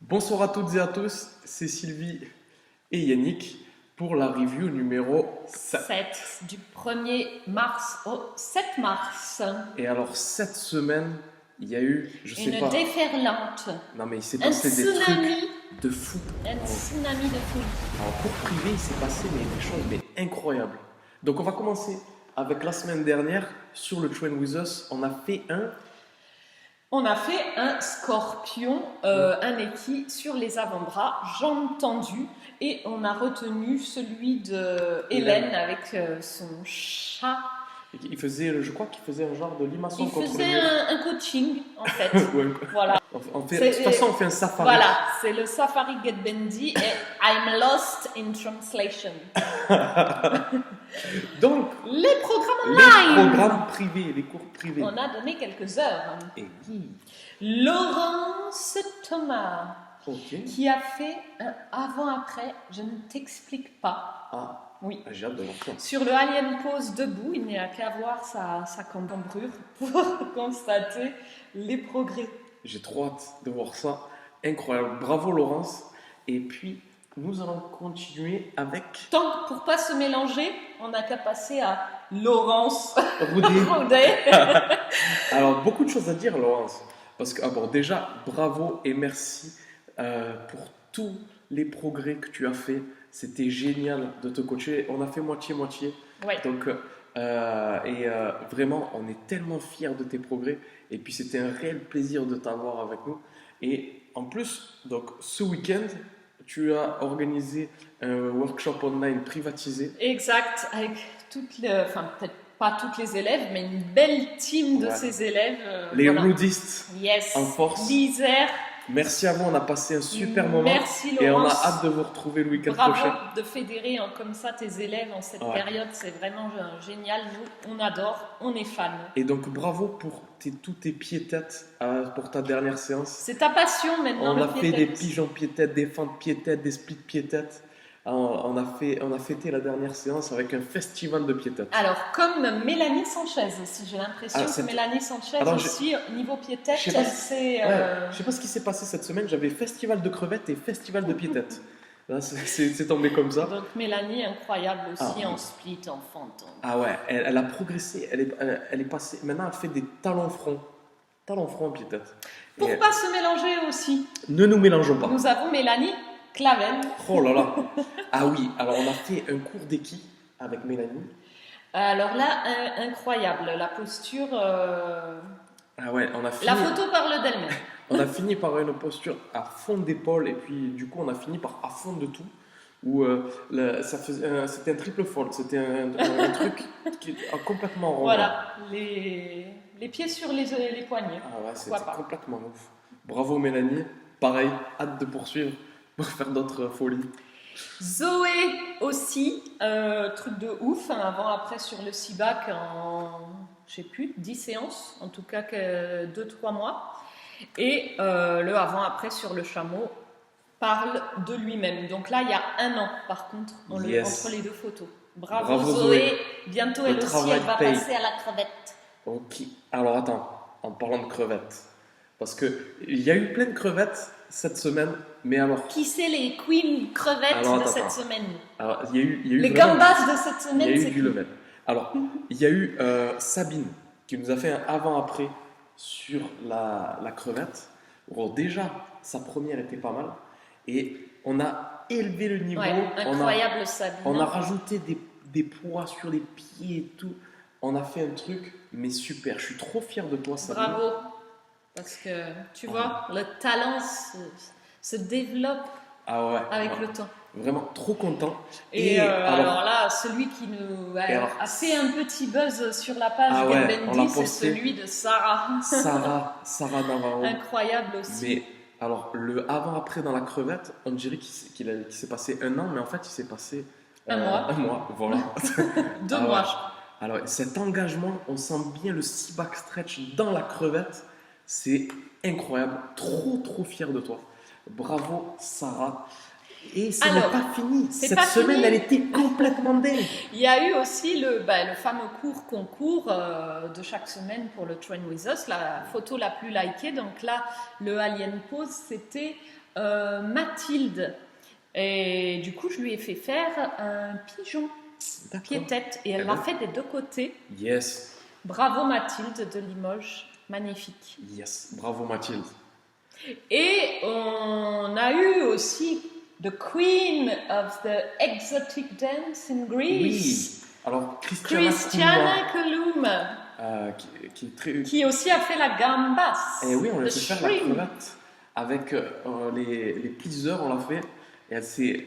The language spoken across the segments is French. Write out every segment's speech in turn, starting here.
Bonsoir à toutes et à tous, c'est Sylvie et Yannick pour la review numéro 7. 7 du 1er mars au 7 mars. Et alors cette semaine, il y a eu, je sais Une pas, déferlante, non mais il s'est un passé des tsunami, trucs de fou. un tsunami de folie. En cours privé, il s'est passé des choses incroyables. Donc on va commencer avec la semaine dernière sur le Train With Us. On a fait un scorpion, un équis sur les avant-bras, jambes tendues, et on a retenu celui de Hélène avec son chat. Il faisait, je crois qu'il faisait un genre de limaçon Il contre faisait le mur. un coaching en fait. Ouais. Voilà. De toute façon, on fait un safari. Voilà, c'est le Safari Get Bendy et I'm lost in translation. Donc, Les programmes les online. programmes privés, les cours privés. On a donné quelques heures. Et oui, Laurence Thomas, ok. qui a fait un avant-après, je ne t'explique pas. Ah, Oui. j'ai hâte de voir ça. Sur le Alien Pose debout, il n'y a qu'à voir sa cambrure pour constater les progrès. J'ai trop hâte de voir ça. Incroyable. Bravo Laurence. Et puis, nous allons continuer avec Tant pour pas se mélanger, on n'a qu'à passer à Laurence Roudet. Roudet. Alors, beaucoup de choses à dire, Laurence. Parce que, bon, déjà, bravo et merci pour tous les progrès que tu as fait. C'était génial de te coacher. On a fait moitié-moitié. Ouais. Donc, vraiment, on est tellement fiers de tes progrès. Et puis, c'était un réel plaisir de t'avoir avec nous. Et en plus, donc, ce week-end, tu as organisé un workshop online privatisé. Exact, avec enfin peut-être pas toutes les élèves, mais une belle team de Ouais. ces élèves. Les voilà. Roudistes Yes. en force. L'Isère. Merci à vous, on a passé un super moment. Merci Et on a Laurence. hâte de vous retrouver le week-end Bravo prochain. de fédérer comme ça tes élèves en cette Ouais. période, c'est vraiment génial. Nous, on adore, on est fans. Et donc, bravo pour tous tes pieds-têtes pour ta dernière séance. C'est ta passion maintenant. On le a fait pied-tête. des pigeons pieds-têtes, des fentes pieds-têtes, des splits pieds-têtes. On a fêté la dernière séance avec un festival de pieds-têtes. Alors, comme Mélanie Sanchez aussi, j'ai l'impression Ah, que c'est- Mélanie Sanchez Alors, aussi, niveau pied-tête, Je sais pas elle si- s'est... Je sais pas ce qui s'est passé cette semaine. J'avais festival de crevettes et festival de pieds-têtes. Là, c'est tombé comme ça. Donc Mélanie, incroyable aussi Ah, oui. en split, en fente. Ah ouais, elle a progressé. Elle est passée. Maintenant, elle fait des talons francs. Talons francs pieds-têtes. Pour Et, pas se mélanger aussi, ne nous mélangeons pas. nous avons Mélanie Clavel. Oh là là. Ah oui, alors on a fait un cours d'équis avec Mélanie. Alors là, incroyable, la posture... Ah ouais, on a fini. La photo parle d'elle-même. On a fini par une posture à fond d'épaule et puis du coup on a fini par à fond de tout où c'était un triple fold, c'était un truc qui complètement rond. Voilà, les pieds sur les poignets. Ah ouais, c'était Pourquoi pas. complètement ouf. Bravo Mélanie, pareil, hâte de poursuivre pour faire d'autres folies. Zoé aussi, truc de ouf, un avant-après sur le CIBAC en, je sais plus, 10 séances, en tout cas que 2-3 mois. Et le avant-après sur le chameau parle de lui-même. Donc là, il y a un an, par contre, Yes. entre les deux photos. Bravo, Bravo, Zoé. Zoé. Bientôt, Le elle aussi, travail elle va paye. passer à la crevette. Ok, alors attends, en parlant de crevettes, parce qu'il y a eu plein de crevettes cette semaine, mais alors, Qui c'est les queens crevettes Alors, de attends, cette attends. semaine? il y a eu Les vraiment- gambas de cette Il y semaine, a eu c'est du level. Alors, il y a eu Sabine qui nous a fait un avant-après sur la crevette. Bon, déjà, sa première était pas mal. Et on a élevé le niveau. Ouais, incroyable Sabine. On a rajouté des poids sur les pieds et tout. On a fait un truc, mais super. Je suis trop fier de toi, Sabine. Bravo. Parce que, tu vois, le talent se développe Ah ouais. avec ouais. le temps. Vraiment trop content. Et, alors, alors là, celui qui nous Et alors, a fait un petit buzz sur la page Ah ouais, on l'a Bendy, c'est posté. celui de Sarah. Sarah Navarro. Incroyable aussi. Mais alors, le avant-après dans la crevette, on dirait qu'il s'est passé un an, mais en fait, il s'est passé Un mois. Un mois, voilà. 2 Ah mois, ouais. je crois. Alors, cet engagement, on sent bien le C-back stretch dans la crevette. C'est incroyable. Trop fier de toi. Bravo, Sarah. Et ce n'est Alors, pas fini. c'est Cette pas semaine, fini. elle était complètement dingue. Il y a eu aussi le fameux concours de chaque semaine pour le Train With Us, la photo la plus likée. Donc là, le Alien Pose, c'était Mathilde. Et du coup, je lui ai fait faire un pigeon D'accord. pied-tête. Et elle Eh l'a ben. fait des deux côtés. Yes, Bravo Mathilde de Limoges. Magnifique. yes. Bravo Mathilde. Et on a eu aussi the Queen of the Exotic Dance in Oui. Greece. Alors, Christiana Christiana Kolum, qui est très... qui aussi a fait la gambas. Et oui, on l'a le fait faire la shrimp. crevette. Avec les pleasers, on l'a fait. Et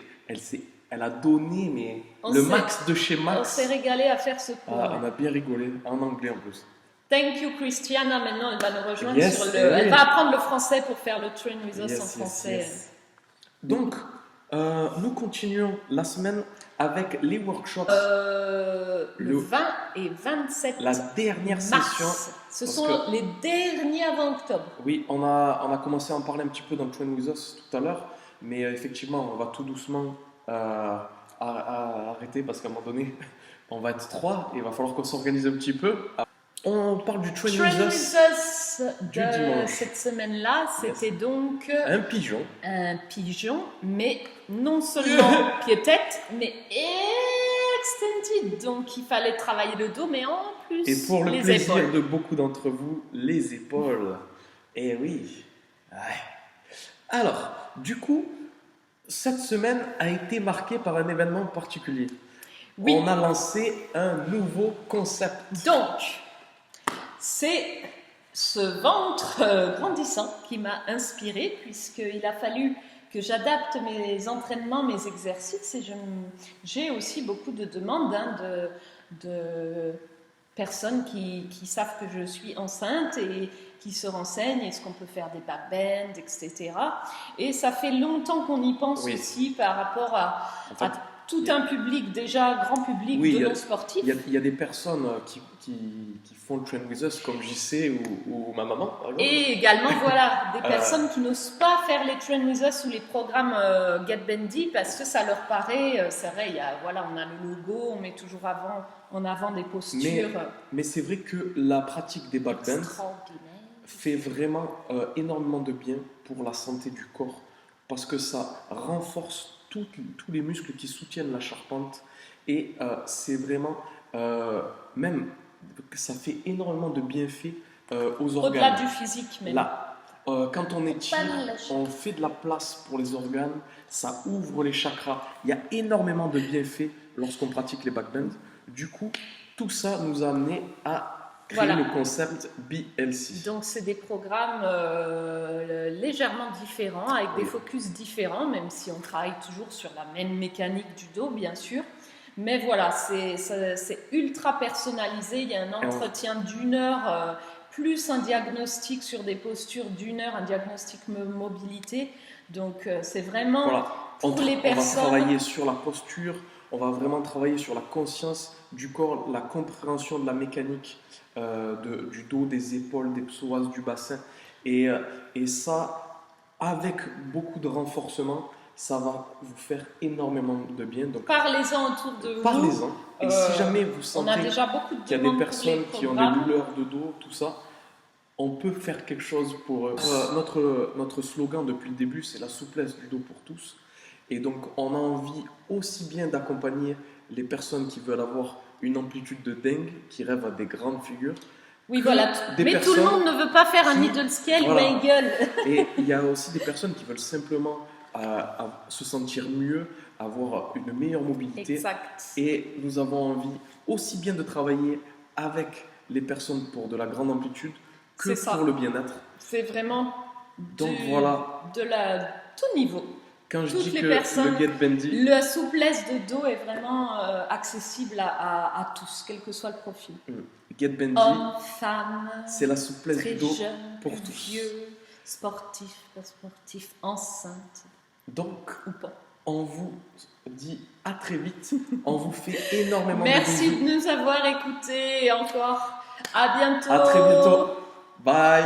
elle a donné mais On le s'est- max de chez On Max. s'est régalé à faire ce cours. Ah, on a bien rigolé, en anglais en plus. Thank you Christiana, maintenant elle va nous rejoindre Yes, sur le... eh oui. Elle va apprendre le français pour faire le Train With Us Yes, en yes, français. yes. Donc, nous continuons la semaine avec les workshops. Le Le- 20 et 27 La dernière session. mars. Ce parce sont les derniers avant octobre. Oui, on a commencé à en parler un petit peu dans Train With Us tout à l'heure, mais effectivement, on va tout doucement arrêter parce qu'à un moment donné, on va être trois et il va falloir qu'on s'organise un petit peu. On parle du Train Train With With Us, Us du de dimanche. cette semaine-là, c'était donc un pigeon. un pigeon, mais non seulement pied-tête, mais extended. Donc il fallait travailler le dos, mais en plus Et pour le les plaisir épaules. de beaucoup d'entre vous, les épaules. Eh oui. Ouais. Alors, du coup, cette semaine a été marquée par un événement particulier. Oui. On a lancé un nouveau concept. Donc, c'est ce ventre grandissant qui m'a inspirée, puisqu'il a fallu que j'adapte mes entraînements, mes exercices, et j'ai aussi beaucoup de demandes de personnes qui savent que je suis enceinte et qui se renseignent, est-ce qu'on peut faire des backbends, etc. Et ça fait longtemps qu'on y pense Oui. aussi par rapport En fait, à tout un public, déjà grand public Oui, de il y a- non-sportifs. il y a des personnes qui font le Train With Us, comme JC ou ma maman, par exemple. Et également, voilà, des personnes qui n'osent pas faire les Train With Us ou les programmes Get Bendy parce que ça leur paraît, c'est vrai, voilà, on a le logo, on met toujours en avant des postures Mais c'est vrai que la pratique des backbends extraordinaires. fait vraiment énormément de bien pour la santé du corps parce que ça renforce tous les muscles qui soutiennent la charpente et c'est vraiment même ça fait énormément de bienfaits aux Au-delà organes. du physique même. Là, quand on étire, Pas de lâcher. on fait de la place pour les organes, ça ouvre les chakras. Il y a énormément de bienfaits lorsqu'on pratique les backbends. Du coup, tout ça nous a amené à créer Voilà. le concept BLC. Donc c'est des programmes légèrement différents, avec des focus différents, même si on travaille toujours sur la même mécanique du dos, bien sûr. Mais voilà, c'est ultra personnalisé. Il y a un entretien d'1 heure, plus un diagnostic sur des postures d'1 heure, un diagnostic mobilité. Donc c'est vraiment Voilà. pour les On va personnes. travailler sur la posture, on va vraiment travailler sur la conscience du corps, la compréhension de la mécanique du dos, des épaules, des psoas, du bassin. Et ça, avec beaucoup de renforcement, ça va vous faire énormément de bien. Donc, Parlez-en autour de vous. parlez-en. Et si jamais vous On a sentez déjà beaucoup de qu'il y a des demandes pour personnes les qui ont des programmes. douleurs de dos, tout ça, on peut faire quelque chose pour eux. Notre slogan depuis le début, c'est la souplesse du dos pour tous. Et donc, on a envie aussi bien d'accompagner les personnes qui veulent avoir une amplitude de dingue, qui rêvent à des grandes figures. Oui, que voilà. des Mais tout le personnes monde ne veut pas faire un qui- middle scale Voilà. ou un gueule. Et il y a aussi des personnes qui veulent simplement se sentir mieux, avoir une meilleure mobilité. Exact. Et nous avons envie aussi bien de travailler avec les personnes pour de la grande amplitude que C'est ça. pour le bien-être. C'est vraiment Donc voilà, tout niveau. quand je Toutes dis les que personnes- le Get Bendy, La souplesse de dos est vraiment accessible à tous, quel que soit le profil. Get Bendy, Hommes, femmes, c'est la souplesse très du dos jeunes, pour plus tous. vieux, sportifs, pas sportifs, enceintes Donc, ou pas. on vous dit à très vite. On vous fait énormément de Merci bisous. de nous avoir écoutés et encore à bientôt. À très bientôt. Bye.